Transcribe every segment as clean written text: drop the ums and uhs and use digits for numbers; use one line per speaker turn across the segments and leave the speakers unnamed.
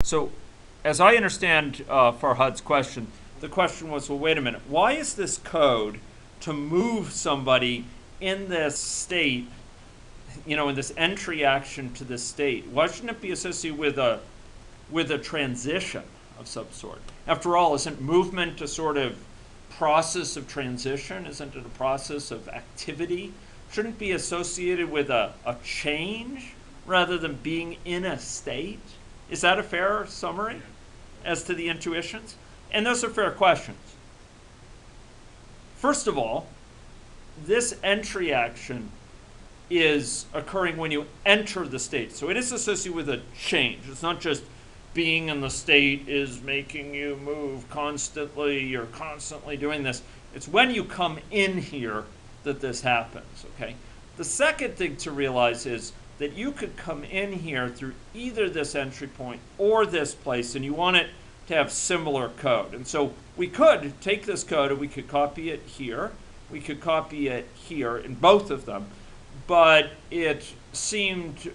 So, as I understand Farhad's question, the question was, well, wait a minute, why is this code to move somebody in this state, in this entry action to this state? Why shouldn't it be associated with a transition of some sort? After all, isn't movement a sort of process of transition? Isn't it a process of activity? Shouldn't it be associated with a change rather than being in a state? Is that a fair summary as to the intuitions? And those are fair questions. First of all, this entry action is occurring when you enter the state. So it is associated with a change. It's not just being in the state is making you move constantly, you're constantly doing this. It's when you come in here that this happens, okay? The second thing to realize is that you could come in here through either this entry point or this place, and you want it to have similar code. And so we could take this code and we could copy it here. We could copy it here in both of them, but it seemed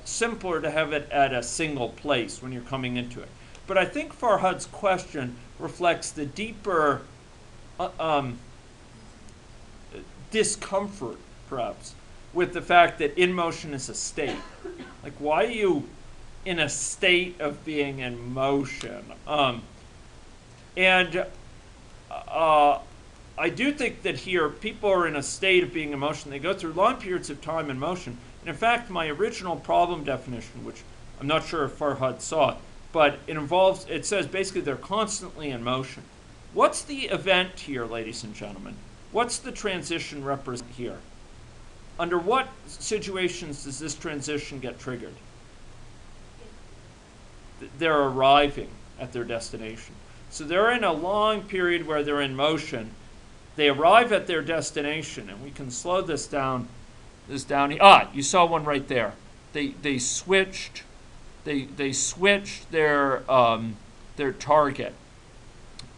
simpler to have it at a single place when you're coming into it. But I think Farhad's question reflects the deeper discomfort, perhaps, with the fact that in motion is a state. Like, why are you in a state of being in motion? I do think that here people are in a state of being in motion. They go through long periods of time in motion. And in fact, my original problem definition, which I'm not sure if Farhad saw, but it says basically they're constantly in motion. What's the event here, ladies and gentlemen? What's the transition represent here? Under what situations does this transition get triggered? They're arriving at their destination. So they're in a long period where they're in motion. They arrive at their destination, and we can slow this down. You saw one right there. They switched their target.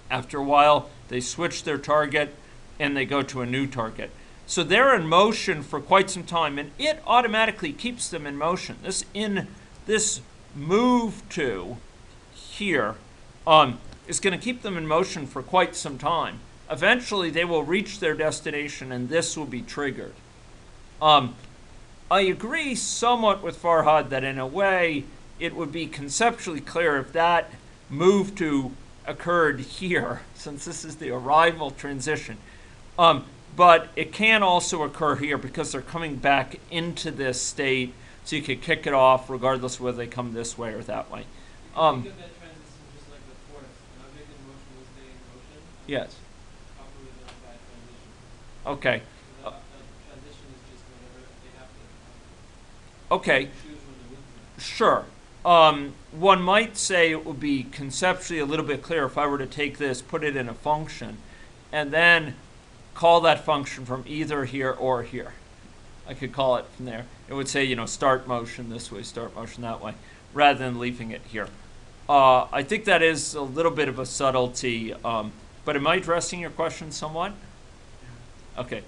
After a while, they switch their target, and they go to a new target. So they're in motion for quite some time, and it automatically keeps them in motion. This move to here is going to keep them in motion for quite some time. Eventually, they will reach their destination, and this will be triggered. I agree somewhat with Farhad that in a way, it would be conceptually clear if that move to occurred here, since this is the arrival transition. But it can also occur here because they're coming back into this state, so you could kick it off regardless of whether they come this way or that way.
Think of that transition just like the force. An object in motion will stay in motion.
Yes.
Properly done by transition.
Okay.
So that transition is just whenever they have to.
Okay.
Choose when to move.
Sure. One might say it would be conceptually a little bit clearer if I were to take this, put it in a function, and then call that function from either here or here. I could call it from there. It would say, start motion this way, start motion that way, rather than leaving it here. I think that is a little bit of a subtlety, but am I addressing your question somewhat? Okay.